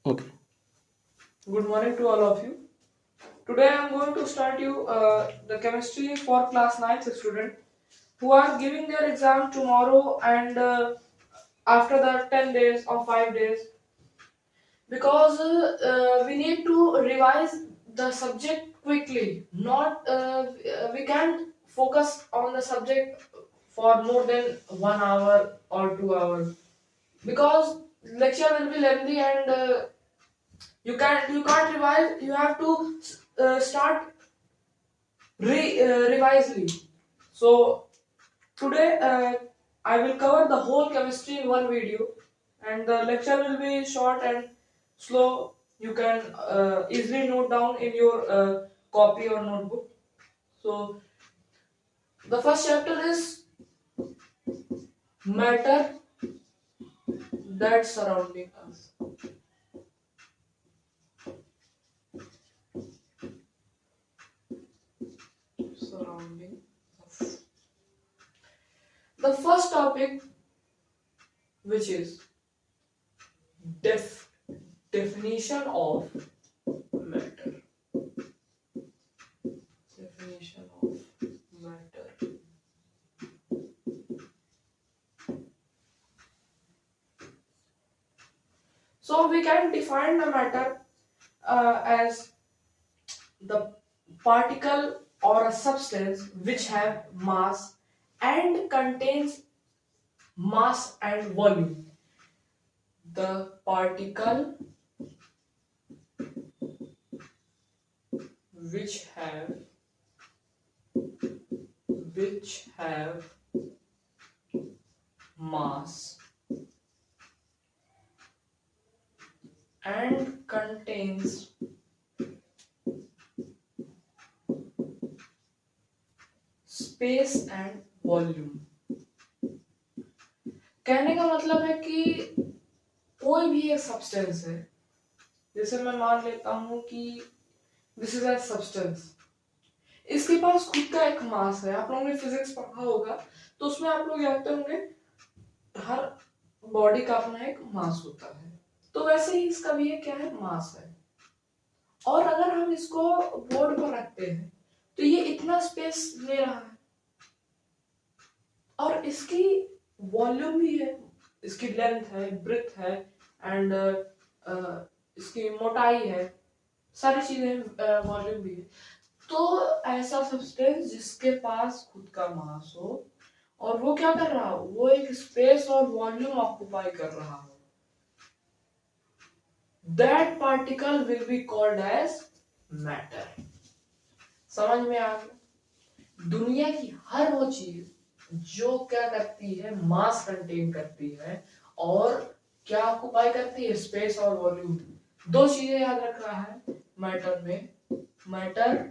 Okay. Good morning to all of you. Today I am going to start you the chemistry for class 9th student who are giving their exam tomorrow and after the 10 days or 5 days because we need to revise the subject quickly. Not we can't focus on the subject for more than 1 hour or 2 hours because lecture will be lengthy and you can't revise. You have to start revisely. So today I will cover the whole chemistry in one video, and the lecture will be short and slow. You can easily note down in your copy or notebook. So the first chapter is matter that surrounding us. Surrounding us. The first topic, which is def definition of matter. Definition of matter. So we can define the matter as the particle or a substance which have mass and contains mass and volume. The particle which have mass and contains space and volume. कहने का मतलब है कि कोई भी एक substance है, जैसे मैं मान लेता हूं कि दिस इज अ सब्सटेंस, इसके पास खुद का एक मास है. आप लोगों ने फिजिक्स पढ़ा होगा तो उसमें आप लोग जानते होंगे हर बॉडी का अपना एक मास होता है. तो वैसे ही इसका भी क्या है, मास है. और अगर हम इसको बोर्ड पर रखते हैं तो ये इतना स्पेस ले रहा है और इसकी वॉल्यूम भी है, इसकी लेंथ है, ब्रेथ है एंड इसकी मोटाई है, सारी चीजें वॉल्यूम भी है. तो ऐसा सब्सटेंस जिसके पास खुद का मास हो और वो क्या कर रहा हो, वो एक स्पेस और वॉल्यूम ऑक्युपाई कर रहा हो, that particle will be called as matter. समझ में आ गया? दुनिया की हर वो चीज जो क्या करती है, मास कंटेन करती है और क्या ऑक्युपाई करती है, स्पेस और वॉल्यूम. दो चीजें याद रख रहा है मैटर में, matter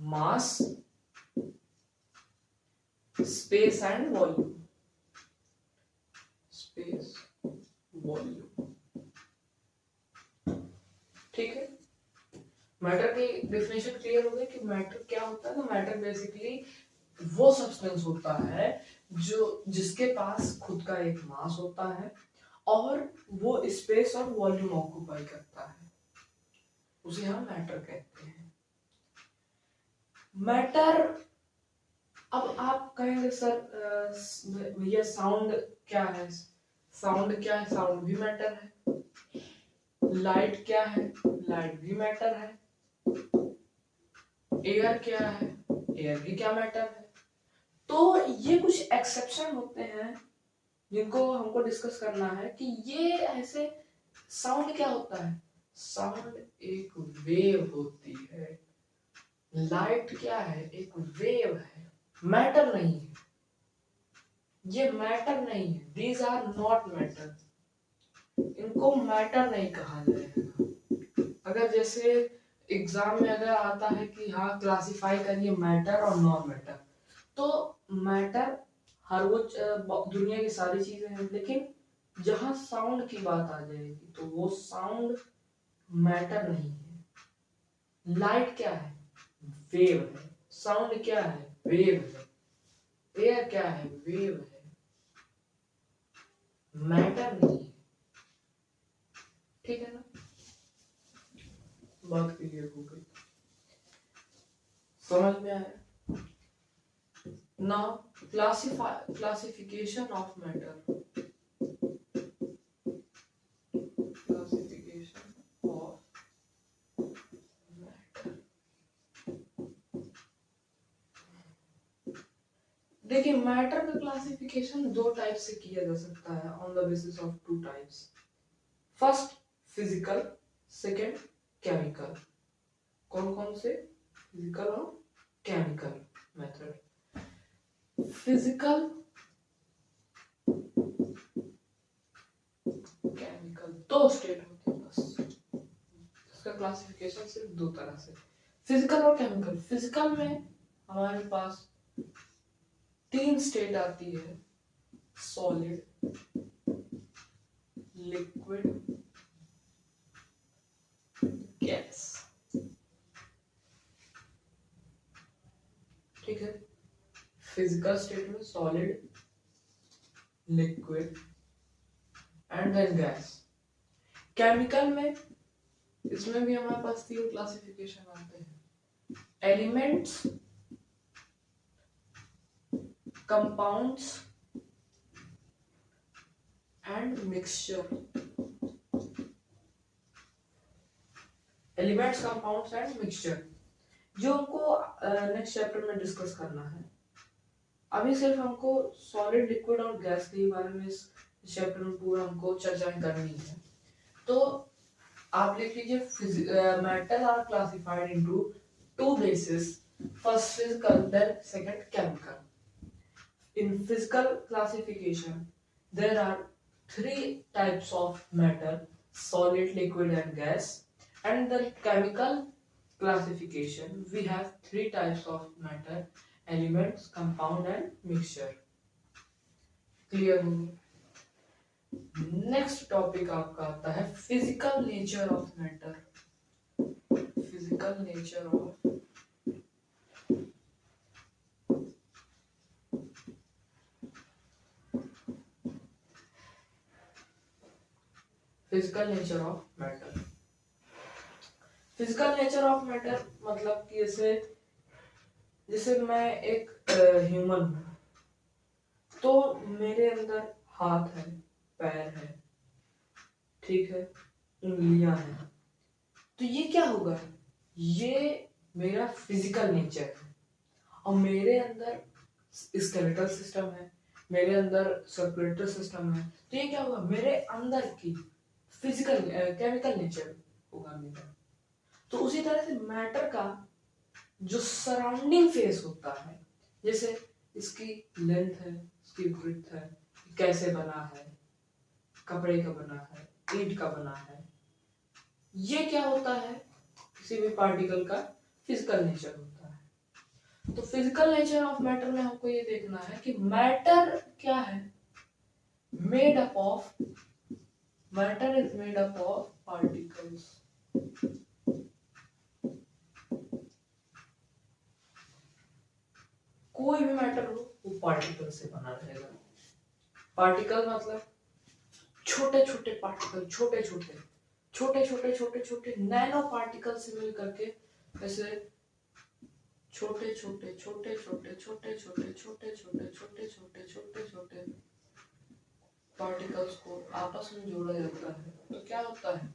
mass, space and volume. Space volume, ठीक है. मैटर की डेफिनेशन क्लियर हो गई कि मैटर क्या होता है. तो मैटर बेसिकली वो सब्सटेंस होता है जो जिसके पास खुद का एक मास होता है और वो स्पेस और वॉल्यूम ऑक्युपाई करता है, उसे हम मैटर कहते हैं. मैटर. अब आप कहेंगे सर भैया साउंड क्या है, साउंड क्या है, साउंड भी मैटर है. लाइट क्या है, लाइट भी मैटर है. एयर क्या है, एयर भी क्या मैटर है. तो ये कुछ एक्सेप्शन होते हैं जिनको हमको डिस्कस करना है कि ये ऐसे. साउंड क्या होता है, साउंड एक वेव होती है. लाइट क्या है, एक वेव है, मैटर नहीं है. ये मैटर नहीं है, दीज आर नॉट मैटर. इनको मैटर नहीं कहा जाएगा. अगर जैसे एग्जाम में अगर आता है कि हाँ क्लासिफाई करिए मैटर और नॉन मैटर, तो मैटर हर वो दुनिया की सारी चीजें हैं, लेकिन जहां साउंड की बात आ जाएगी तो वो साउंड मैटर नहीं है. लाइट क्या है, वेव है. साउंड क्या है, वेव है. एयर क्या है, वेव है. मैटर नहीं है. Classification of matter, classification of matter. देखिए मैटर का क्लासिफिकेशन दो टाइप से किया जा सकता है, on the basis of two types. First physical, second chemical. कौन कौन से? फिजिकल और केमिकल मेथड। फिजिकल केमिकल दो स्टेट होते हैं बस, इसका क्लासिफिकेशन सिर्फ दो तरह से, फिजिकल और केमिकल। फिजिकल में हमारे पास तीन स्टेट आती है, सॉलिड, लिक्विड, गैस। ठीक है, फिजिकल स्टेट में solid, liquid and then gas. Chemical में इसमें भी हमारे पास तीन क्लासिफिकेशन आते हैं, elements, compounds and mixture. Elements, compounds and mixture, जो हमको नेक्स्ट चैप्टर में डिस्कस करना है। अभी सिर्फ हमको सॉलिड, लिक्विड और गैस के बारे में इस चैप्टर में पूरा हमको चर्चा करनी है। तो आप लिख लीजिए, matter are classified into two basis, first physical then second chemical. In physical classification there are three types of matter, solid, liquid and gas. And the chemical classification we have three types of matter, elements, compound and mixture. Clear? Next topic आपका आता है physical nature of matter. Physical nature of physical nature of matter. Physical nature of matter मतलब कि जैसे मैं एक human हूं, तो मेरे अंदर हाथ है, पैर है, ठीक है, उंगलियां हैं, तो ये क्या होगा? ये मेरा फिजिकल नेचर है। और मेरे अंदर स्केलेटल सिस्टम है, मेरे अंदर सर्कुलेटरी सिस्टम है, तो ये क्या होगा? मेरे अंदर की फिजिकल केमिकल नेचर होगा मेरा। तो उसी तरह से मैटर का जो सराउंडिंग फेस होता है, जैसे इसकी लेंथ है, इसकी ब्रेड्थ है, कैसे बना है, कपड़े का बना है, ईंट का बना है, ये क्या होता है? किसी भी पार्टिकल का फिजिकल नेचर होता है। तो फिजिकल नेचर ऑफ मैटर में हमको ये देखना है कि मैटर क्या है? Made up of, matter is made up of particles. कोई भी मैटर हो वो पार्टिकल से बना रहेगा। पार्टिकल मतलब छोटे छोटे पार्टिकल, छोटे छोटे छोटे छोटे छोटे छोटे नैनो पार्टिकल से मिल करके ऐसे छोटे छोटे छोटे छोटे छोटे छोटे छोटे छोटे छोटे छोटे छोटे छोटे पार्टिकल्स को आपस में जोड़ा जाता है। तो क्या होता है?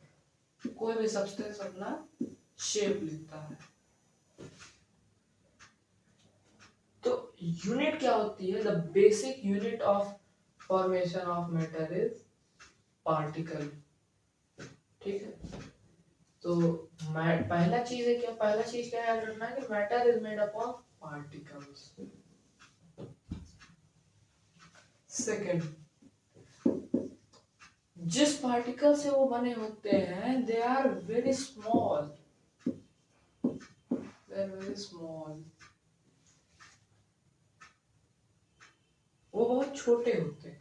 कोई भी सब्सटेंस अपना शेप लेता है। तो यूनिट क्या होती है? The basic unit of formation of matter is particle. ठीक है, तो पहला चीज है क्या? पहला चीज क्या याद रखना है कि matter is made up of particles. Second, जिस पार्टिकल से वो बने होते हैं they are very small, they are very small, वो बहुत छोटे होते हैं,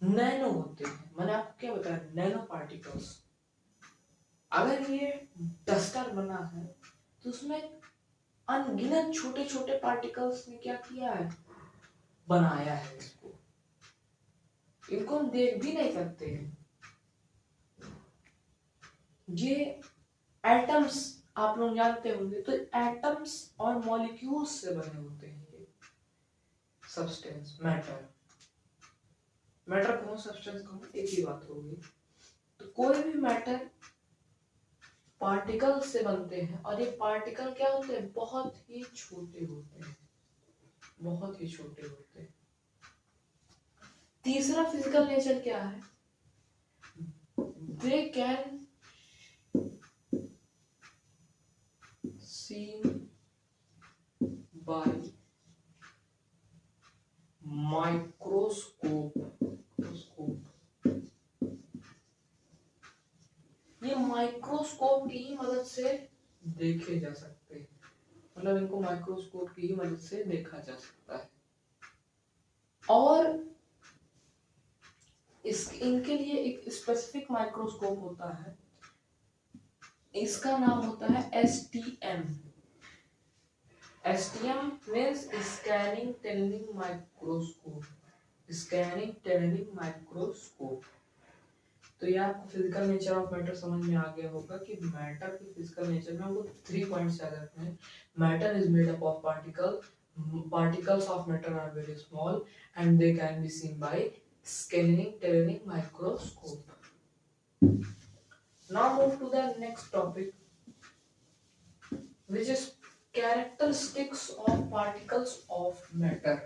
नैनो होते हैं। मैंने आपको क्या बताया? Nano particles. अगर ये डस्टर बना है तो उसमें अनगिनत छोटे छोटे पार्टिकल्स ने क्या किया है? बनाया है इसको। इनको हम देख भी नहीं सकते हैं। ये एटम्स आप लोग जानते होंगे, तो एटम्स और मॉलिक्यूल्स से बने होते हैं। Substance, matter. मैटर कहूँ सब्सटेंस कहूँ एक ही बात होगी। तो कोई भी मैटर पार्टिकल से बनते हैं और ये पार्टिकल क्या होते हैं, बहुत ही छोटे होते हैं, बहुत ही छोटे होते हैं। तीसरा फिजिकल नेचर क्या है, they can seen by microscope. ये माइक्रोस्कोप की ही मदद से देखे जा सकते हैं, मतलब इनको माइक्रोस्कोप की ही मदद से देखा जा सकता है। और इनके लिए एक स्पेसिफिक माइक्रोस्कोप होता है, इसका नाम होता है STM। STM means scanning tunneling microscope, scanning tunneling microscope. तो ये आपको फिजिकल नेचर ऑफ मैटर समझ में आ गया होगा कि मैटर के फिजिकल नेचर में हमको 3 पॉइंट्स याद रखने हैं। Matter is made up of particles of matter are very small and they can be seen by scanning tunneling microscope. Now move to the next topic, which is characteristics of particles of matter.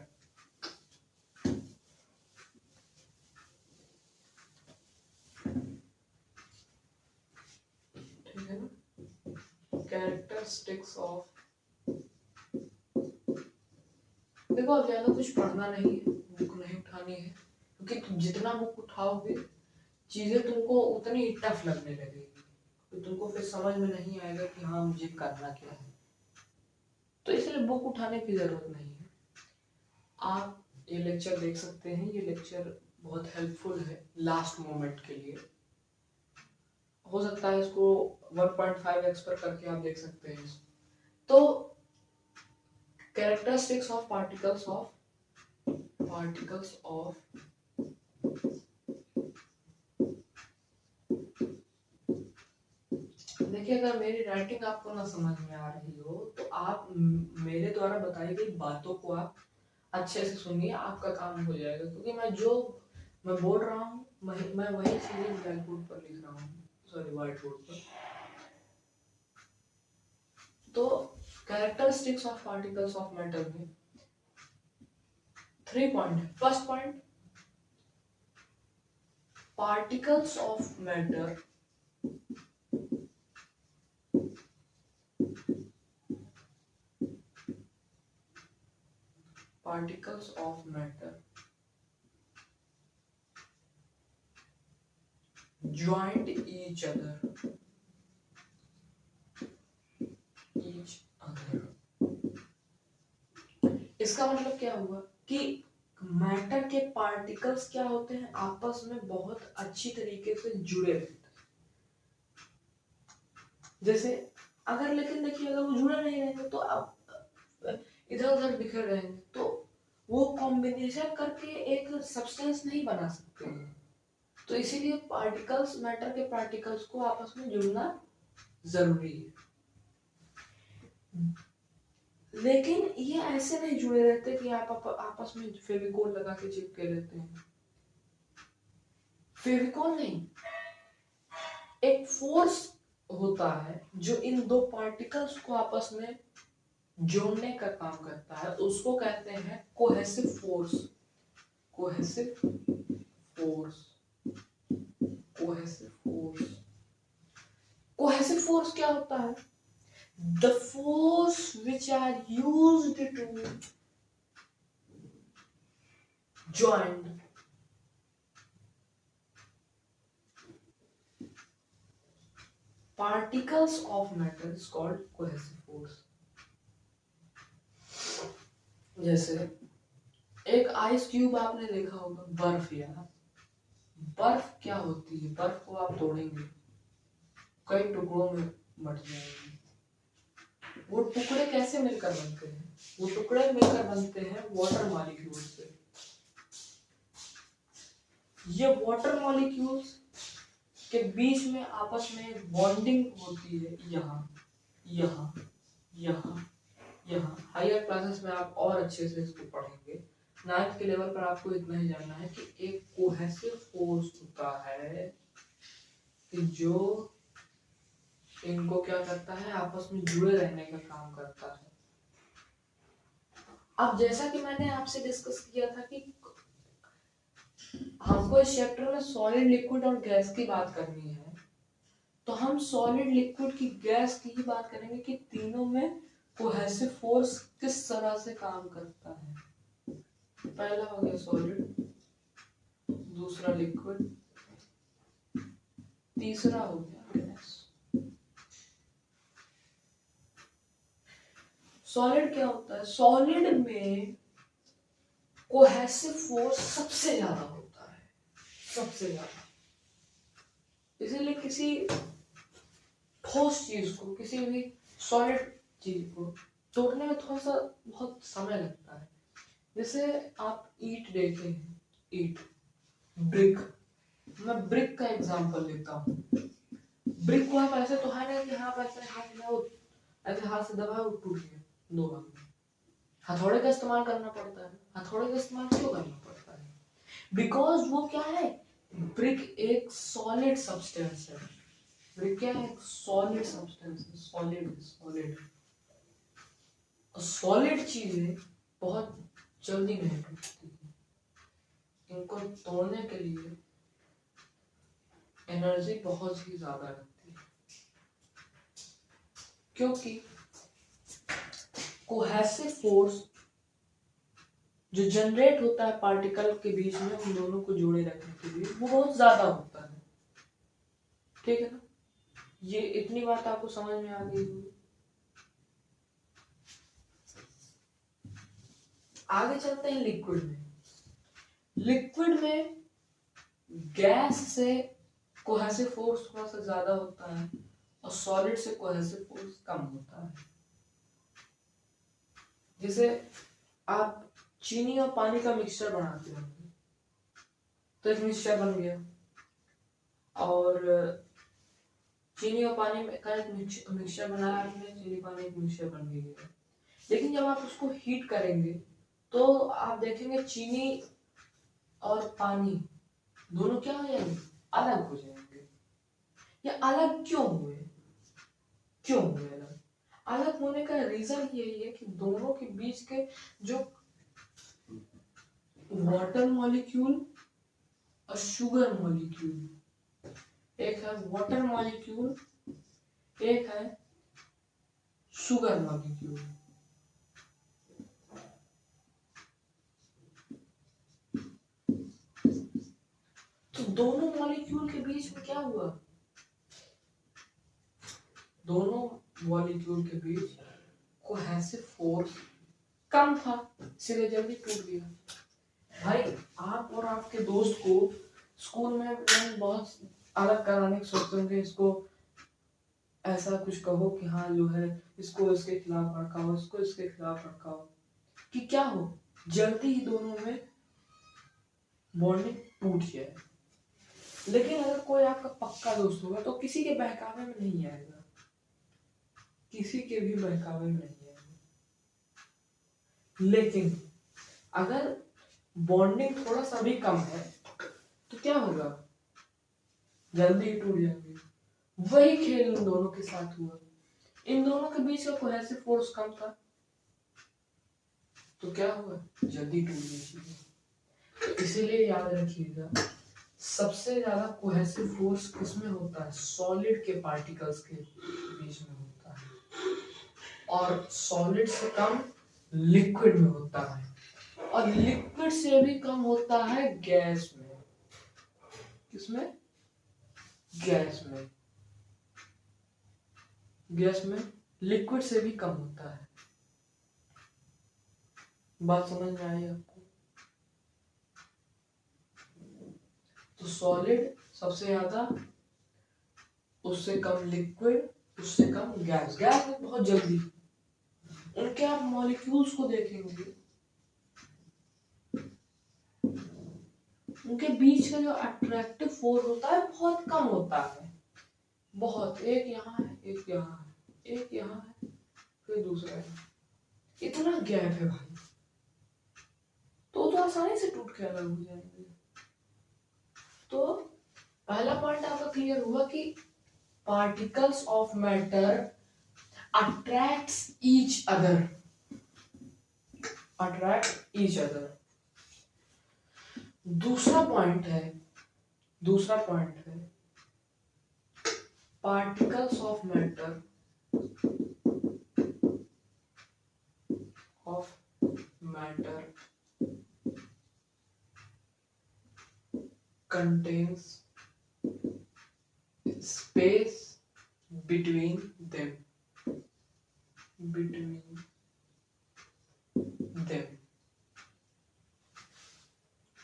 ठीक है ना, characteristics of, देखो अब ज्यादा कुछ पढ़ना नहीं है, बुक नहीं उठानी है, क्योंकि जितना बुक उठाओगे चीजें तुमको उतनी टफ लगने लगेगी, तो तुमको फिर समझ में नहीं आएगा कि हाँ मुझे करना क्या है। तो इसलिए बुक उठाने की जरूरत नहीं है। आप ये लेक्चर देख सकते हैं, ये लेक्चर बहुत हेल्पफुल है लास्ट मोमेंट के लिए। हो सकता है इसको 1.5x पर करके आप देख सकते हैं। तो characteristics of particles of देखिए, अगर मेरी राइटिंग आपको ना समझ में आ रही हो तो आप मेरे द्वारा बताई गई बातों को आप अच्छे से सुनिए, आपका काम हो जाएगा। क्योंकि मैं बोल रहा हूँ मैं वही चीजें ब्लैक बोर्ड पर लिख रहा हूँ, सॉरी व्हाइट बोर्ड पर। तो characteristics of particles of matter में 3 point. First point, particles of matter joined each other इसका मतलब क्या हुआ कि मैटर के पार्टिकल्स क्या होते हैं, आपस में बहुत अच्छी तरीके से जुड़े रहते हैं। जैसे अगर, लेकिन देखिए अगर वो जुड़े नहीं रहेंगे तो आप इधर उधर बिखर रहेंगे, तो वो कॉम्बिनेशन करके एक सब्सटेंस नहीं बना सकते हैं। तो इसीलिए पार्टिकल्स, मैटर के पार्टिकल्स को आपस में जुड़ना जरूरी है। लेकिन ये ऐसे नहीं जुड़े रहते कि आप आपस में फेविकोल लगा के चिपके रहते हैं। फेविकोल नहीं, एक फोर्स होता है जो इन दो पार्टिकल्स को आपस में जोड़ने का काम करता है, उसको कहते हैं cohesive force. Cohesive force, cohesive force. Cohesive force क्या होता है? The force which are used to join particles of matter is called cohesive force. जैसे एक आइस क्यूब आपने देखा होगा, बर्फ। यार बर्फ क्या होती है, बर्फ को आप तोड़ेंगे कई टुकड़ों में बट जाएगी। वो टुकड़े कैसे मिलकर बनते हैं? वो टुकड़े मिलकर बनते हैं वाटर मॉलिक्यूल से। ये वाटर मॉलिक्यूल्स के बीच में आपस में बॉन्डिंग होती है, यहाँ यहाँ यहाँ यहाँ। हायर क्लासेस में आप और अच्छे से इसको पढ़ेंगे। 9th के लेवल पर आपको इतना ही जानना है कि एक कोहेसिव फोर्स होता है कि जो इनको क्या करता है, आपस में जुड़े रहने का काम करता है। अब जैसा कि मैंने आपसे डिस्कस किया था कि हमको इस चैप्टर में सॉलिड, लिक्विड और गैस की बात करनी है, तो हम सॉलिड, लिक्विड की, गैस की ही बात करेंगे कि तीनों में कोहेसिव फोर्स किस तरह से काम करता है। पहला हो गया सॉलिड, दूसरा लिक्विड, तीसरा हो गया गैस। सॉलिड क्या होता है? सॉलिड में कोहेसिव फोर्स सबसे ज्यादा होता है, सबसे ज्यादा। इसीलिए किसी ठोस चीज को, किसी भी सॉलिड चीज को तोड़ने में थोड़ा सा बहुत समय लगता है। जैसे आप ईंट देखे हैं, ईंट, ब्रिक, मैं ब्रिक का एग्जांपल लेता हूँ। ब्रिक को आप ऐसे तो है ना कि हाँ ऐसे हाथ में, ऐसे हाथ से दबाया और टूट गया दो भाग में। हथौड़े का इस्तेमाल करना पड़ता है। हथौड़े का इस्तेमाल क्यों करना पड़ता है? बिकॉज वो क्या है, ब्रिक एक सॉलिड सब्सटेंस है। ब्रिक क्या है? सॉलिड सब्सटेंस है, सॉलिड, सॉलिड। सॉलिड चीजें बहुत जल्दी नहीं टूटती है। इनको तोड़ने के लिए एनर्जी बहुत ही ज्यादा लगती है, क्योंकि कोहेसिव फोर्स जो जनरेट होता है पार्टिकल के बीच में, उन दोनों को जोड़े रखने के लिए, वो बहुत ज्यादा होता है। ठीक है ना? ये इतनी बात आपको समझ में आ गई होगी। आगे चलते हैं लिक्विड में। लिक्विड में गैस से कोहेसिव फोर्स थोड़ा सा ज्यादा होता है और सॉलिड से कोहेसिव फोर्स कम होता है। जैसे आप चीनी और पानी का मिक्सचर बनाते हो, तो एक मिक्सचर बन गया, और चीनी और पानी का एक मिक्सचर बनाया आपने, चीनी पानी एक मिक्सचर बन गया। लेकिन जब आप उसको हीट करेंगे तो आप देखेंगे चीनी और पानी दोनों क्या हो जाएंगे, अलग हो जाएंगे। ये अलग क्यों हुए? क्यों हुए अलग? अलग होने का रीजन यही है कि दोनों के बीच के जो वाटर मॉलिक्यूल और शुगर मॉलिक्यूल, एक है वाटर मॉलिक्यूल, एक है शुगर मॉलिक्यूल। तो दोनों मॉलिक्यूल के बीच में क्या हुआ? दोनों मॉलिक्यूल के बीच कोहेसिव फोर्स कम था, इसलिए जल्दी टूट गया। भाई, आप और आपके दोस्त को स्कूल में बहुत अलग कराने की सोचते होंगे, इसको ऐसा कुछ कहो कि हाँ जो है इसको इसके खिलाफ भड़काओ, इसको इसके खिलाफ भड़काओ, कि क्या हो, जल्दी ही दोनों में बॉन्डिंग टूट जाए। लेकिन अगर कोई आपका पक्का दोस्त होगा तो किसी के बहकावे में नहीं आएगा, किसी के भी बहकावे में नहीं आएगा। लेकिन अगर बॉन्डिंग थोड़ा सा भी कम है तो क्या होगा, जल्दी ही टूट जाएंगे। वही खेल इन दोनों के साथ हुआ। इन दोनों के बीच का कोहेसिव फोर्स कम था, तो क्या हुआ, जल्दी टूट गई। तो इसीलिए याद रखिएगा, सबसे ज्यादा कोहेसिव फोर्स किसमें होता है? सॉलिड के पार्टिकल्स के बीच में होता है, और सॉलिड से कम लिक्विड में होता है, और लिक्विड से भी कम होता है गैस में। किसमें? गैस में। गैस में लिक्विड से भी कम होता है। बात समझ में आई आपको? तो सॉलिड सबसे ज्यादा, उससे कम लिक्विड, उससे कम गैस। गैस में बहुत जल्दी। उनके आप मॉलिक्यूल्स को देखेंगे, उनके बीच का जो अट्रैक्टिव फोर्स होता है बहुत कम होता है, बहुत। एक यहाँ है, एक यहाँ है, एक यहाँ है, फिर दूसरा है, इतना गैप है भाई। तो आसानी से टूट के अलग हो जाएंगे। तो पहला पॉइंट आपका क्लियर हुआ कि particles of matter attracts each other, attract each other. दूसरा पॉइंट है particles of matter contains space between them,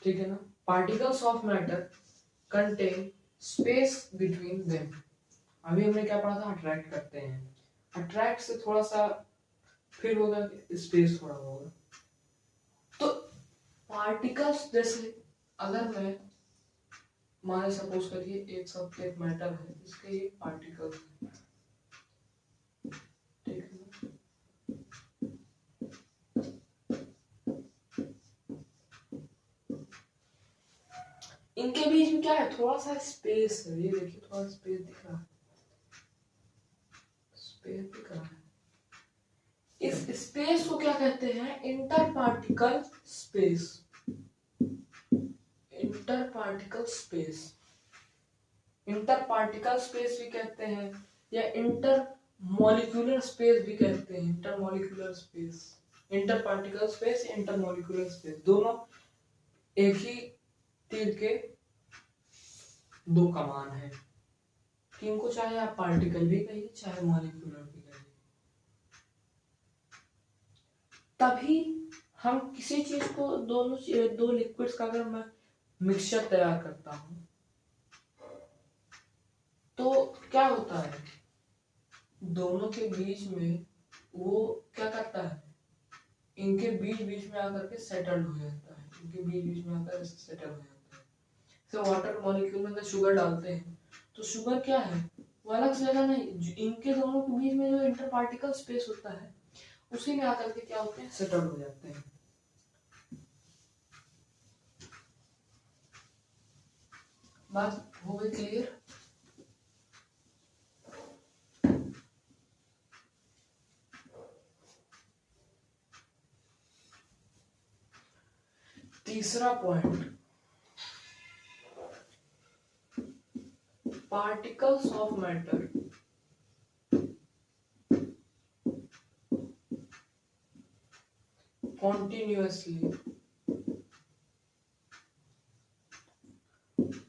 ठीक है ना। Particles of matter contain space between them. अभी हमने क्या पढ़ा था, अट्रैक्ट करते हैं, अट्रैक्ट से थोड़ा सा फिर होगा स्पेस थोड़ा होगा। तो पार्टिकल्स जैसे अगर मैं माने सपोज करिए एक सब्जेक्ट मैटर है, इसके ये पार्टिकल है, ठीक है ना। इनके बीच में क्या है, थोड़ा सा स्पेस है, ये देखिए थोड़ा स्पेस दिख रहा है, स्पेस दिख रहा है। इस स्पेस को क्या कहते हैं, inter particle space, inter particle space, inter particle space भी कहते हैं या इंटर मॉलिक्यूलर स्पेस भी कहते हैं, inter molecular space, inter particle space, inter molecular space, दोनों एक ही तीर के दो कमान है, कि इनको चाहे आप पार्टिकल भी कहिए चाहे मॉलिक्यूलर भी कहिए। तभी हम किसी चीज को दो लिक्विड्स का अगर मैं मिक्सचर तैयार करता हूं तो क्या होता है, दोनों के बीच में वो क्या करता है, इनके बीच बीच में आकर के सेटल हो जाता है, इनके बीच बीच में आकर सेटल हो जाता है। तो वाटर मॉलिक्यूल में अगर शुगर डालते हैं तो शुगर क्या है, वो अलग से जगह नहीं, इनके दोनों के बीच में जो इंटर पार्टिकल स्पेस होता है उसी में आकर के क्या होते हैं, सेटल हो जाते हैं। बात हो गई क्लियर। तीसरा point, particles of matter continuously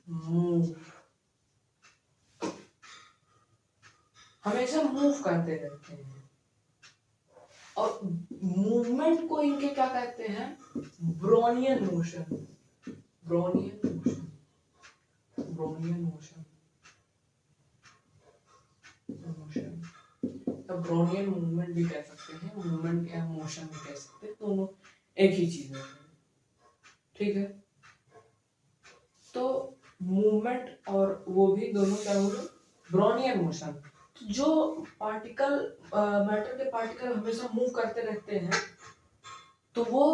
move, हमेशा मूव करते रहते हैं, और मूवमेंट को इनके क्या कहते हैं, Brownian motion, Brownian motion, Brownian motion, motion, तो ब्रोनियन मूवमेंट भी कह सकते हैं, मूवमेंट या मोशन भी कह सकते हैं, दोनों एक ही चीज है, ठीक है। तो मूवमेंट और वो भी दोनों क्या हो गए, ब्रोनियन मोशन। जो पार्टिकल मैटर के पार्टिकल हमेशा मूव करते रहते हैं तो वो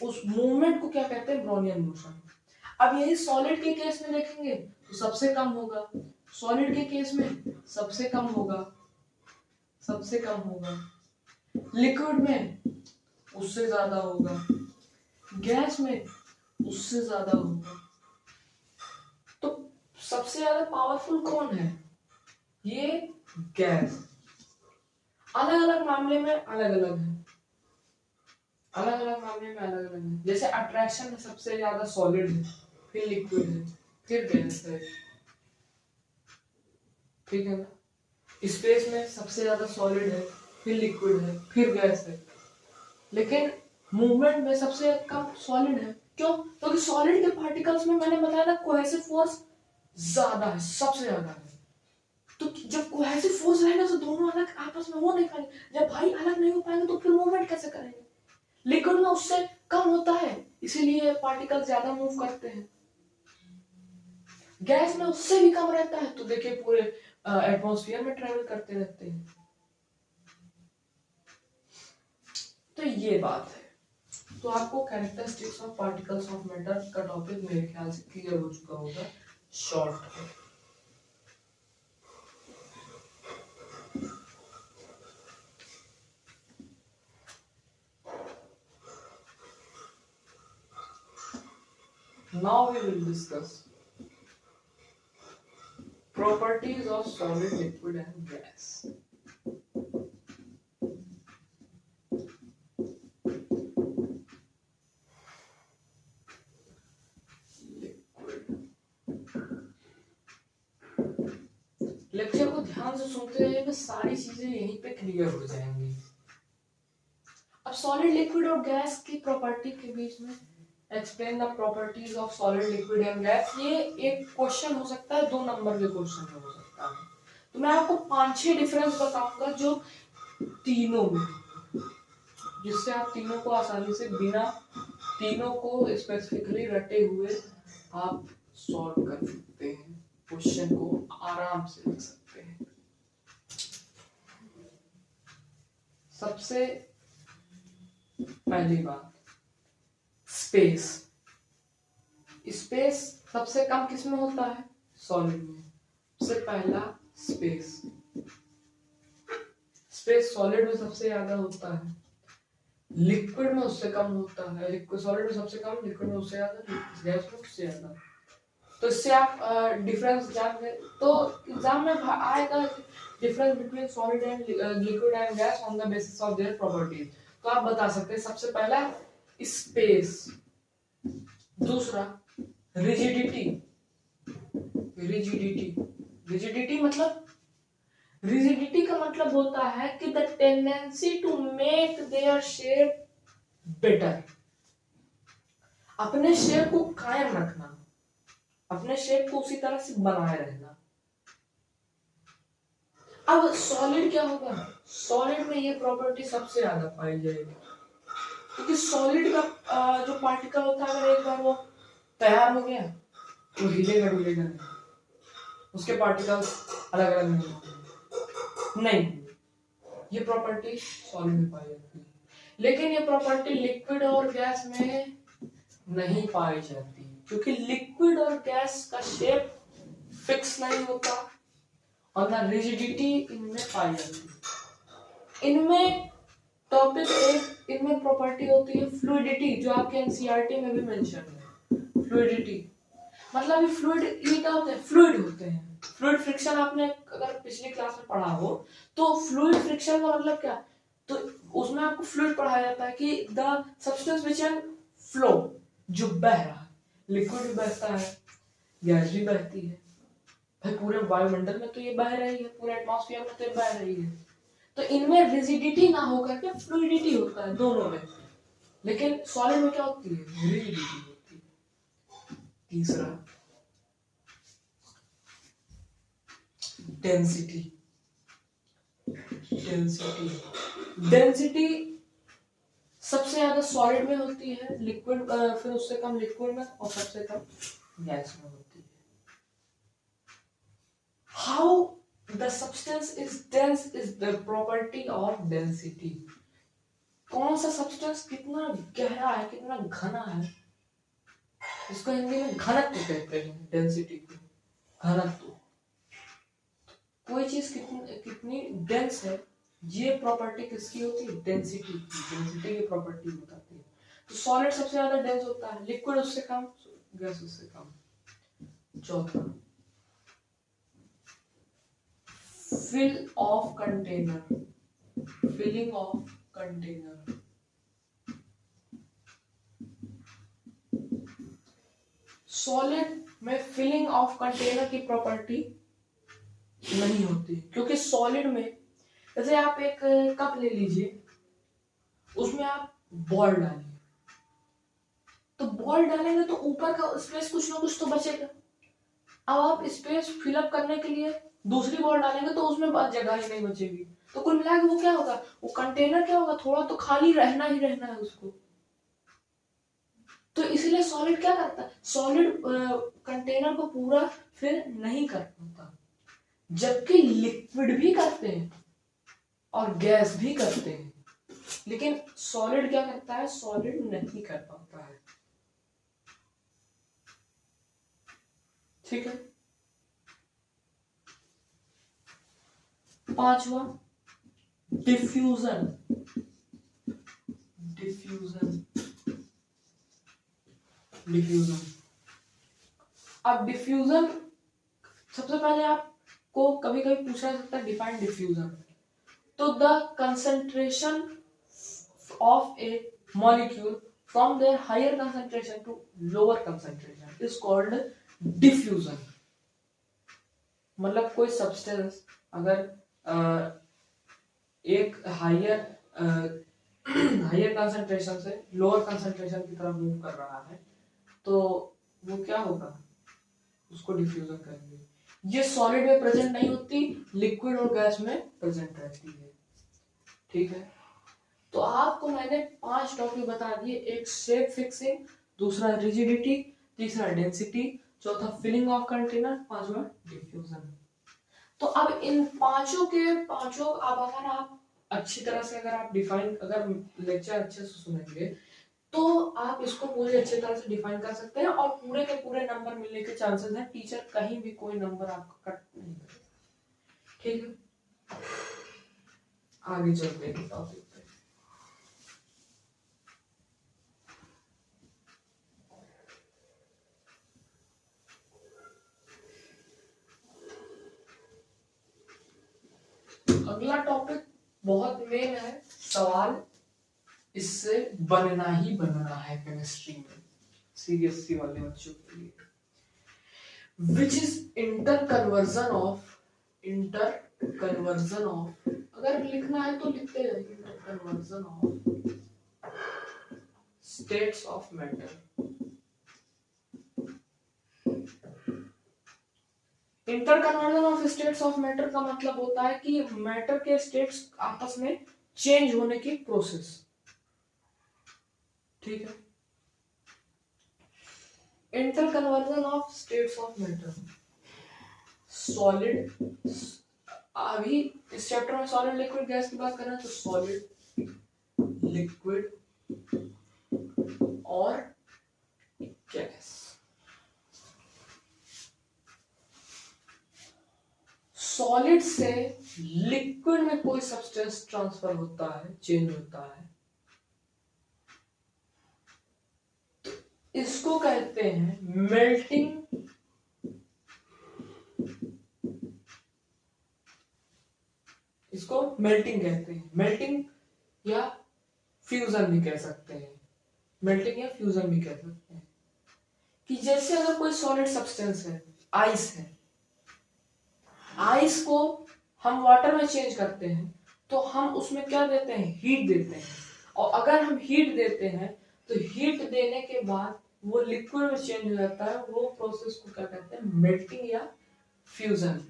उस मूवमेंट को क्या कहते हैं, ब्रोनियन मोशन। अब यही सॉलिड के केस में देखेंगे तो सबसे कम होगा, सॉलिड के केस में सबसे कम होगा, सबसे कम होगा, लिक्विड में उससे ज्यादा होगा, गैस में उससे ज्यादा होगा। तो सबसे ज्यादा पावरफुल कौन है, ये गैस। अलग अलग मामले में अलग अलग है, अलग अलग मामले में अलग अलग है। जैसे अट्रैक्शन में सबसे ज्यादा सॉलिड है, फिर लिक्विड है, फिर गैस है, ठीक है ना। स्पेस में सबसे ज्यादा सॉलिड है, फिर लिक्विड है, फिर गैस है। लेकिन मूवमेंट में सबसे कम सॉलिड है, क्यों, क्योंकि सॉलिड के पार्टिकल्स में मैंने बताया ना कोहेसिव फोर्स ज्यादा है, सबसे ज्यादा है। तो जब कोहेसिव फोर्स रहेगा तो दोनों अलग आपस में हो नहीं पाएंगे, जब भाई अलग नहीं हो पाएंगे तो फिर मूवमेंट कैसे करेंगे। लिक्विड में उससे कम होता है इसीलिए पार्टिकल ज्यादा मूव करते हैं, गैस में उससे भी कम रहता है तो देखिए पूरे एटमॉस्फेयर में ट्रेवल करते रहते हैं। तो ये बात है। तो आपको characteristics of particles of matter का टॉपिक मेरे ख्याल से क्लियर हो चुका होगा शॉर्ट में। Now we will discuss properties of solid, liquid and gas. Lecture को ध्यान से सुनते रहिए कि सारी चीजें यहीं पे क्लियर हो जाएंगी। अब सॉलिड, लिक्विड और गैस की प्रॉपर्टी के बीच में explain the properties of solid, liquid and gas, ये एक क्वेश्चन हो सकता है, 2 नंबर के क्वेश्चन में हो सकता है। तो मैं आपको 5-6 डिफरेंस बताऊंगा जो तीनों में, जिससे आप तीनों को आसानी से बिना तीनों को स्पेसिफिकली रटे हुए आप सॉल्व कर सकते हैं, क्वेश्चन को आराम से लिख सकते हैं। सबसे पहली बात, स्पेस। स्पेस सबसे कम किसमें होता है? सॉलिड में। सबसे पहला स्पेस। स्पेस सॉलिड में सबसे ज्यादा होता है, लिक्विड में उससे कम होता है। लिक्विड सॉलिड में सबसे कम, लिक्विड में उससे ज्यादा, गैस में उससे ज्यादा। तो इससे आप डिफरेंस जान गए। तो एग्जाम में आएगा difference between solid and liquid and gas on the basis of their properties. तो आप बता सकते हैं सबसे पहला स्पेस, दूसरा रिजिडिटी। रिजिडिटी मतलब, रिजिडिटी का मतलब होता है कि the tendency to make their shape better, अपने शेप को कायम रखना, अपने शेप को उसी तरह से बनाए रहना। अब सॉलिड क्या होगा? सॉलिड में ये प्रॉपर्टी सबसे ज्यादा पाई जाएगी, क्योंकि सॉलिड का जो पार्टिकल होता है, अगर एक बार वो तैयार हो गया तो हिलेगा डुलेगा नहीं, उसके पार्टिकल्स अलग अलग नहीं होंगे, नहीं। ये प्रॉपर्टी सॉलिड में पाई जाती है, लेकिन ये प्रॉपर्टी लिक्विड और गैस में नहीं पाई जाती, क्योंकि लिक्विड और गैस का शेप फिक्स नहीं होता और ना रिजिडिटी इनमें पाई जाती है। इनमें टॉपिक एक, इनमें प्रॉपर्टी होती है फ्लूइडिटी, जो आपके एनसीईआरटी में भी मेंशन है। फ्लूइडिटी मतलब ये फ्लूइड, ये क्या होते हैं? फ्लूइड होते हैं। फ्लूइड फ्रिक्शन आपने अगर पिछली क्लास में पढ़ा हो तो फ्लूइड फ्रिक्शन का मतलब क्या? तो उसमें आपको फ्लूइड पढ़ाया जाता है कि the substance which can flow, जो बह रहा है। लिक्विड भी बहता है, गैस भी बहती है भाई, पूरे वायुमंडल में तो ये बह रही है, पूरे एटमॉस्फेयर में तो ये बह रही है। तो इनमें रिजिडिटी ना होकर के फ्लूइडिटी होता है दोनों में, लेकिन सॉलिड में क्या होती है? रिजिडिटी होती है। तीसरा डेंसिटी। डेंसिटी सबसे ज्यादा सॉलिड में होती है, लिक्विड फिर उससे कम लिक्विड में और सबसे कम गैस में होती है। How the substance is dense is the property of density. कौन सा सब्सटेंस कितना गहरा है, कितना घना है, इसको हिंदी में घनत्व कहते हैं। डेंसिटी को घनत्व, कोई चीज कितनी डेंस है, ये प्रॉपर्टी किसकी होती है? डेंसिटी की। डेंसिटी की प्रॉपर्टी बताती है। तो सॉलिड सबसे ज्यादा डेंस होता है, लिक्विड उससे कम, गैस उससे कम। चौथा fill of container, filling of container. Solid में फिलिंग ऑफ कंटेनर की प्रॉपर्टी नहीं होती, क्योंकि सॉलिड में जैसे आप एक कप ले लीजिए, उसमें आप बॉल डालिए, तो बॉल डालेंगे तो ऊपर का स्पेस कुछ ना कुछ तो बचेगा। अब आप स्पेस फिलअप करने के लिए दूसरी बॉल डालेंगे तो उसमें जगह ही नहीं बचेगी, तो कुल मिला के वो क्या होगा? वो कंटेनर क्या होगा? थोड़ा तो खाली रहना ही रहना है उसको। तो इसलिए सॉलिड क्या करता है? सॉलिड कंटेनर को पूरा फिल नहीं कर पाता, जबकि लिक्विड भी करते हैं और गैस भी करते हैं। लेकिन सॉलिड क्या करता है, सॉलिड नहीं कर पाता है। ठीक है। पांचवा डिफ्यूजन। डिफ्यूजन डिफ्यूजन अब डिफ्यूजन, सबसे पहले आपको कभी कभी पूछा जा सकता है डिफाइन डिफ्यूजन। तो the concentration of a molecule from their higher concentration to lower concentration is called diffusion. मतलब कोई सब्सटेंस अगर एक हायर हायर कंसंट्रेशन से लोअर कंसंट्रेशन की तरफ मूव कर रहा है तो वो क्या होगा, उसको डिफ्यूजन करेंगे। ये सॉलिड में प्रेजेंट नहीं होती, लिक्विड और गैस में प्रेजेंट रहती है। ठीक है। तो आपको मैंने 5 टॉपिक बता दिए, एक शेप फिक्सिंग, दूसरा रिजिडिटी, तीसरा डेंसिटी, चौथा फिलिंग ऑफ कंटेनर, पांचवा डिफ्यूजन। तो अब इन पांचों के पांचों, अब अगर आप अच्छी तरह से अगर आप डिफाइन, अगर लेक्चर अच्छे से सुनेंगे तो आप इसको पूरी अच्छी तरह से डिफाइन कर सकते हैं और पूरे के पूरे नंबर मिलने के चांसेस हैं। टीचर कहीं भी कोई नंबर आपका कट नहीं करेगा। ठीक है, आगे चलते हैं टॉपिक पे। अगला टॉपिक बहुत मेन है, सवाल इससे बनना ही बनना है केमिस्ट्री में, सीबीएसई वाले बच्चों के लिए। Which is interconversion of, अगर लिखना है तो लिखते हैं interconversion of states of matter। Interconversion of states of matter का मतलब होता है कि मैटर के स्टेट्स आपस में चेंज होने की प्रोसेस। ठीक है। Interconversion of states of matter, solid, अभी इस चैप्टर में सॉलिड लिक्विड गैस की बात कर रहे हैं तो सॉलिड, लिक्विड और गैस। सॉलिड से लिक्विड में कोई सब्सटेंस ट्रांसफर होता है, चेंज होता है, तो इसको कहते हैं मेल्टिंग, इसको मेल्टिंग कहते हैं। मेल्टिंग या फ्यूजन भी कह सकते हैं, मेल्टिंग या फ्यूजन भी कह सकते हैं। कि जैसे अगर कोई सॉलिड सब्सटेंस है, आइस है, आइस को हम वाटर में चेंज करते हैं तो हम उसमें क्या देते हैं, हीट देते हैं। और अगर हम हीट देते हैं तो हीट देने के बाद वो लिक्विड में चेंज हो जाता है, वो प्रोसेस को क्या कहते हैं, मेल्टिंग या फ्यूजन।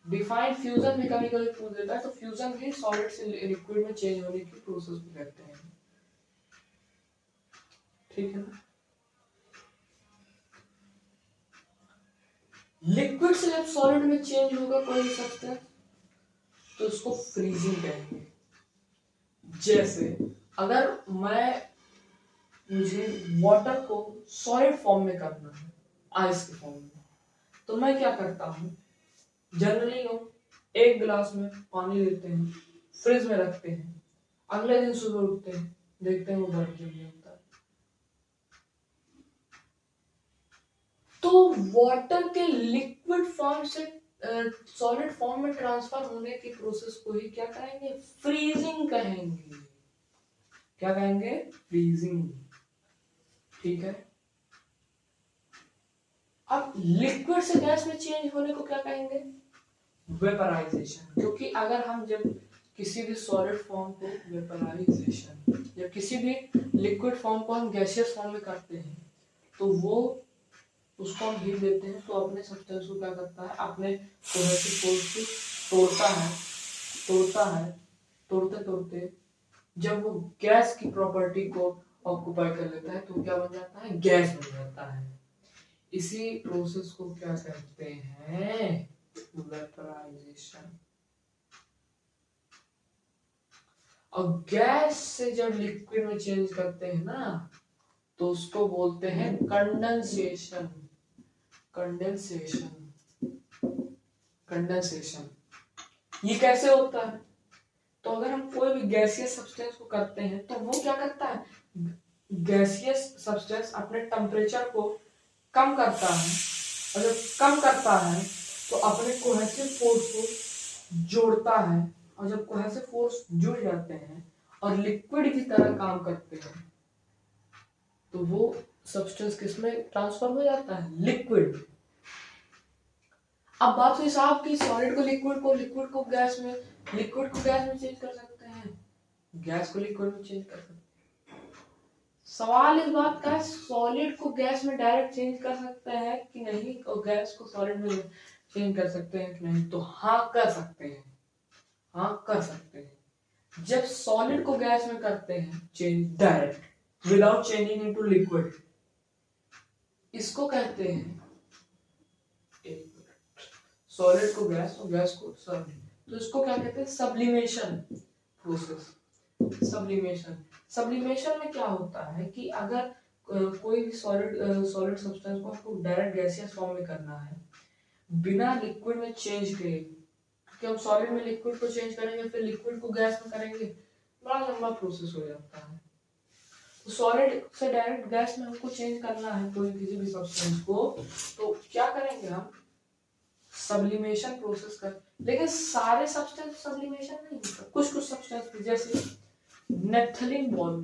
डिफाइंड फ्यूजन भी कभी कभी पूछ देता है, तो फ्यूजन भी सॉलिड से लिक्विड में चेंज होने की प्रोसेस को कहते हैं। ठीक है ना। लिक्विड से जब सॉलिड में चेंज होगा कोई सब्सटेंस तो उसको फ्रीजिंग कहेंगे। जैसे अगर मुझे वाटर को सॉलिड फॉर्म में करना है, आइस के फॉर्म में, तो मैं क्या करता हूँ, जनरली लोग एक गिलास में पानी लेते हैं, फ्रिज में रखते हैं, अगले दिन सुबह उठते हैं, देखते हैं वो बर्फ जम जाता है। तो वाटर के लिक्विड फॉर्म से सॉलिड फॉर्म में ट्रांसफर होने की प्रोसेस को ही क्या कहेंगे, फ्रीजिंग कहेंगे। क्या कहेंगे, फ्रीजिंग। ठीक है। अब लिक्विड से गैस में चेंज होने को क्या कहेंगे, वेपराइजेशन। क्योंकि अगर हम जब किसी भी सॉलिड फॉर्म को वेपराइजेशन, जब किसी भी लिक्विड फॉर्म को हम गैसियस फॉर्म में करते हैं तो वो उसको हम हीट देते हैं तो अपने सब्सटेंस को क्या करता है, अपने कोहेसिव फोर्स को तोड़ता है। तोड़ते तोड़ते जब वो गैस की प्रॉपर्टी को ऑक्युपाई कर लेता है तो क्या बन जाता है, गैस बन जाता है। इसी प्रोसेस को क्या कहते हैं, वेपराइजेशन। और गैस से जब लिक्विड में चेंज करते हैं ना, तो उसको बोलते हैं कंडेंसेशन। कंडेंसेशन कंडेंसेशन ये कैसे होता है? तो अगर हम कोई भी गैसियस सब्सटेंस को करते हैं तो वो क्या करता है, गैसियस सब्सटेंस अपने टेम्परेचर को कम करता है, और जब कम करता है तो अपने कोहेसिव फोर्स को जोड़ता है, और जब कोहेसिव फोर्स जुड़ जाते हैं और लिक्विड की तरह काम करते हैं तो वो सब्सटेंस किसमें ट्रांसफर हो जाता है, लिक्विड। अब बात हुई साहब कि सॉलिड को लिक्विड को गैस में, लिक्विड को गैस में चेंज कर सकते हैं, गैस को लिक्विड में चेंज कर सकते हैं। सवाल इस बात का है सॉलिड को गैस में डायरेक्ट चेंज कर सकते हैं कि नहीं, और गैस को सॉलिड में चेंज कर सकते हैं कि नहीं? तो हाँ कर सकते हैं, हाँ कर सकते हैं। जब सॉलिड को गैस में करते हैं change direct without changing into liquid, इसको कहते हैं, सॉलिड को गैस और गैस को सॉलिड, तो इसको क्या कहते हैं, सब्लिमेशन प्रोसेस। सब्लिमेशन में क्या होता है कि अगर कोई भी सॉलिड सब्सटेंस को आपको डायरेक्ट गैसियस फॉर्म में करना है बिना लिक्विड में चेंज किए, क्योंकि हम सॉलिड में लिक्विड को चेंज करेंगे फिर लिक्विड को गैस में करेंगे, बड़ा लंबा प्रोसेस हो जाता है। तो सॉलिड से डायरेक्ट गैस में हमको चेंज करना है कोई किसी भी सब्सटेंस को, तो क्या करेंगे हम, सब्लिमेशन प्रोसेस कर। लेकिन सारे सब्सटेंस सब्लिमेशन नहीं होता, कुछ कुछ सब्सटेंस जैसे naphthalene ball,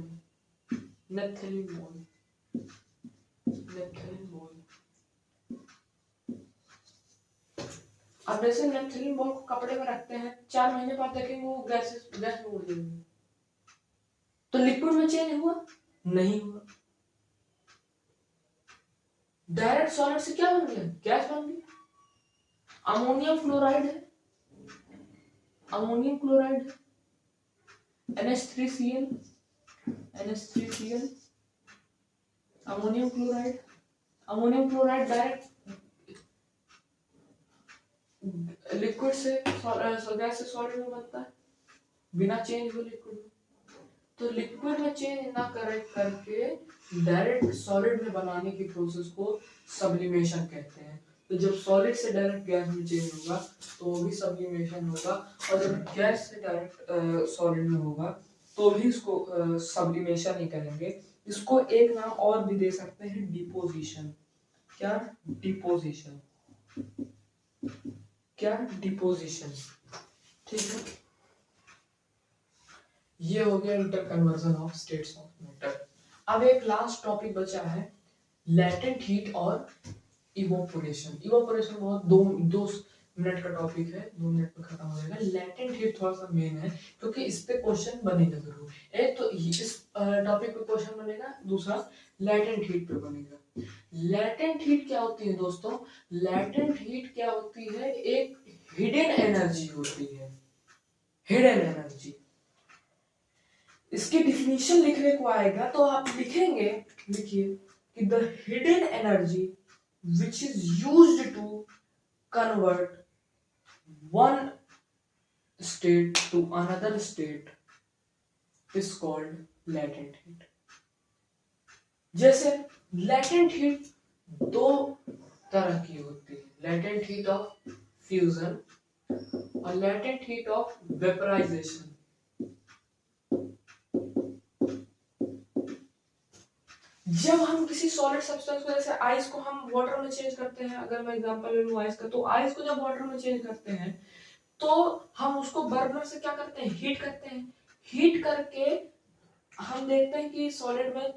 naphthalene ball, naphthalene ball. अब जैसे नेप्थलीन बॉल को कपड़े में रखते हैं, 4 महीने बाद देखेंगे वो गैस में उड़ जाएगी, तो लिक्विड में चेंज हुआ नहीं हुआ, डायरेक्ट सॉलिड से क्या बन गया, गैस बन गया। अमोनियम क्लोराइड है, अमोनियम क्लोराइड है, NH3Cl, NH3Cl, ammonium chloride, ammonium chloride direct liquid से गैस से सॉलिड में बनता है बिना चेंज हुए लिक्विड में। तो लिक्विड में चेंज ना करके डायरेक्ट सॉलिड में बनाने की प्रोसेस को सब्लिमेशन कहते हैं। तो जब सॉलिड से डायरेक्ट गैस में चेंज होगा तो वो भी सब्लिमेशन होगा, और जब गैस से डायरेक्ट सॉलिड में होगा तो भी इसको सब्लिमेशन ही कहेंगे। इसको एक नाम और भी दे सकते हैं, डिपोजिशन। क्या, डिपोजिशन, क्या, डिपोजिशन, ठीक है। ये हो गया inter conversion of states of matter. अब एक लास्ट टॉपिक बचा है, लैटेंट हीट और इवोपोरेशन। इवोपोरेशन बहुत 2 मिनट का टॉपिक है, 2 मिनट में खत्म हो जाएगा। लैटेंट हीट थोड़ा सा मेन है क्योंकि इस पे क्वेश्चन बनेगा जरूर। एक तो इस टॉपिक पे क्वेश्चन बनेगा, दूसरा लैटेंट हीट पे बनेगा। लैटेंट हीट क्या होती है दोस्तों, लैटेंट हीट क्या होती है, एक हिडन एनर्जी होती है, हिडन एनर्जी। इसकी डिफिनीशन लिखने को आएगा तो आप लिखेंगे, लिखिए कि the hidden energy which is used to convert one state to another state is called latent heat। जैसे latent heat 2 तरह की होती है, latent heat of fusion और latent heat of vaporization। जब हम किसी सॉलिड सब्सटेंस को, जैसे आइस को हम वाटर में चेंज करते हैं, अगर मैं एग्जांपल ले लूं आइस का, तो आइस को जब वाटर में चेंज करते हैं तो हम उसको बर्नर से क्या करते हैं, हीट करते हैं। हीट करके हम देखते हैं कि सॉलिड में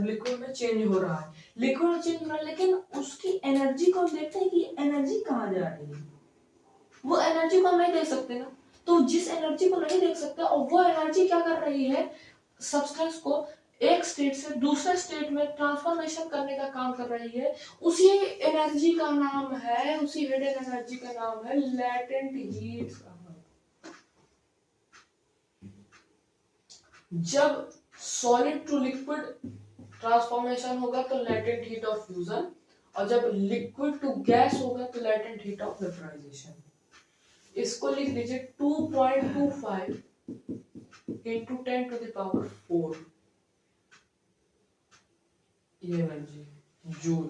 लिक्विड में चेंज हो रहा है, लिक्विड में चेंज हो रहा है, लेकिन उसकी एनर्जी को हम देखते हैं कि एनर्जी कहाँ जा रही है, वो एनर्जी को हम नहीं देख सकते ना। तो जिस एनर्जी को नहीं देख सकते और वो एनर्जी क्या कर रही है, सब्सटेंस को एक स्टेट से दूसरे स्टेट में ट्रांसफॉर्मेशन करने का काम कर रही है, उसी एनर्जी का नाम है, उसी हिडन एनर्जी का नाम है लैटेंट हीट। जब सॉलिड टू लिक्विड ट्रांसफॉर्मेशन होगा तो लैटेंट हीट ऑफ फ्यूजन, और जब लिक्विड टू गैस होगा तो लैटेंट हीट ऑफ वेपराइजेशन। इसको लिख लीजिए 2.25 इंटू 10⁴ ये एनर्जी जूल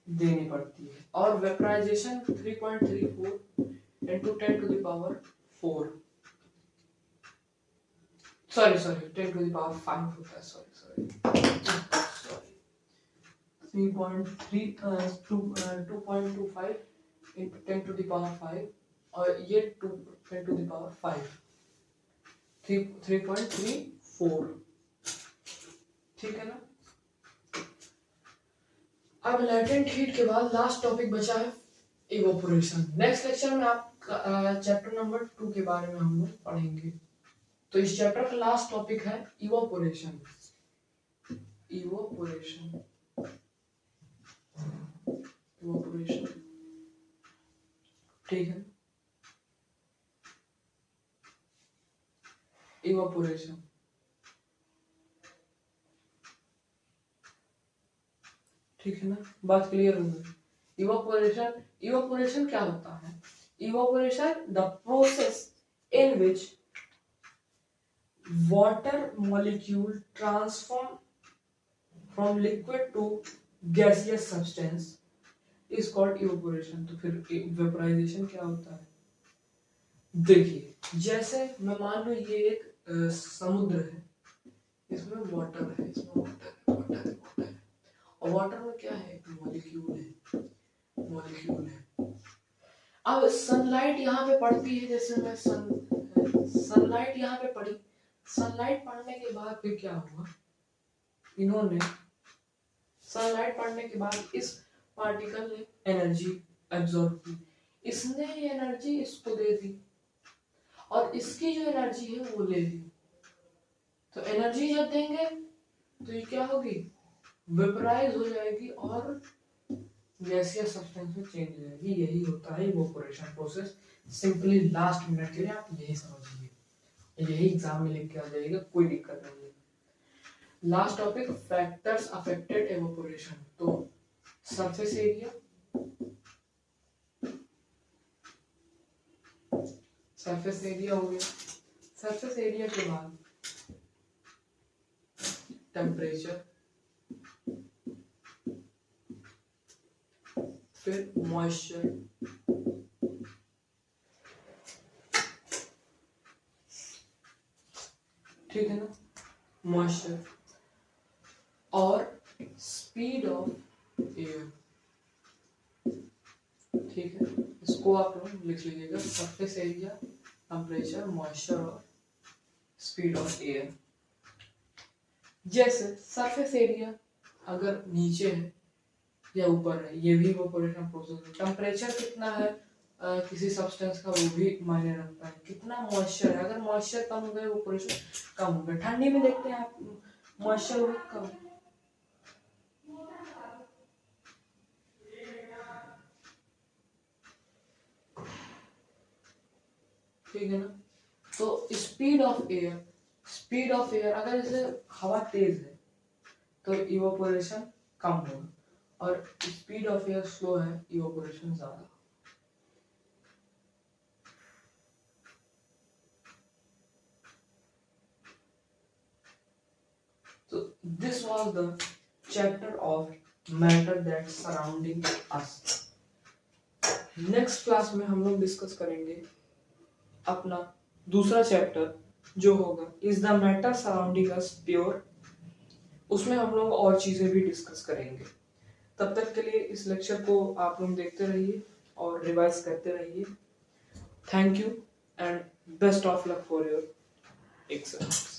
देनी पड़ती है। और वेपराइजेशन 3.34 इंटू 10⁴ सॉरी 10⁵ होता है, सॉरी 2.25 इंटू 10⁵ और ये 10⁵ 3.34, ठीक है ना। अब लैटेंट हीट के बाद लास्ट टॉपिक बचा है इवोपोरेशन। नेक्स्ट लेक्चर में आप चैप्टर नंबर 2 के बारे में हम लोग पढ़ेंगे। तो इस चैप्टर का लास्ट टॉपिक है इवोपोरेशन। इवोपोरेशन ठीक है। इवोपोरेशन ठीक है ना, बात क्लियर हो गई। इवोपोरेशन क्या होता है? Evaporation the process in which water molecule transform from liquid to gaseous substance is called evaporation. तो फिर वेपराइजेशन क्या होता है? देखिए, जैसे मैं मान लो ये एक समुद्र है, इसमें वाटर है, और वाटर में क्या है? मॉलिक्यूल है। अब सनलाइट यहाँ पे पड़ती है, जैसे मैं सनलाइट यहाँ पे पड़ी, सनलाइट पड़ने के बाद फिर क्या हुआ? इन्होंने सनलाइट पड़ने के बाद इस पार्टिकल ने एनर्जी एब्जॉर्ब की, इसने ये एनर्जी इसको दे दी और इसकी जो एनर्जी है वो ले ली। तो एनर्जी जब देंगे तो ये क्या होगी? वेपराइज हो जाएगी और गैसियस सब्सटेंस में चेंज हो जाएगी। यही होता है evaporation process. Simply last minute के लिए आप यही समझिए, यही एग्जाम में लिख के आ जाएगा, कोई दिक्कत नहीं है। Last topic factors affected evaporation. तो सरफेस एरिया, हो गया। सरफेस एरिया के बाद टेम्परेचर, फिर मॉइस्चर, ठीक है ना, मॉइस्चर और स्पीड ऑफ एयर, ठीक है। इसको आप लोग लिख लीजिएगा, सरफेस एरिया, टेम्परेचर, मॉइस्चर और स्पीड ऑफ एयर। जैसे सरफेस एरिया अगर नीचे है या ऊपर है, ये भी इवोपोरेशन प्रोसेस है। टेम्परेचर कितना है किसी सब्सटेंस का, वो भी मायने रखता है। कितना मॉइस्चर है, अगर मॉइस्चर कम हो गया इवोपोरेशन कम हो गया। ठंडी में देखते हैं आप मॉइस्चर कम, ठीक है ना। तो स्पीड ऑफ एयर अगर जैसे हवा तेज है तो इवोपोरेशन कम होगा, और स्पीड ऑफ एयर स्लो है, इवोपोरेशन ज्यादा। So this was the chapter of matter that surrounding us. Next class में हम लोग डिस्कस करेंगे अपना दूसरा चैप्टर जो होगा is the matter surrounding us pure. उसमें हम लोग और चीजें भी डिस्कस करेंगे। तब तक के लिए इस लेक्चर को आप लोग देखते रहिए और रिवाइज करते रहिए। Thank you and best of luck for your exams.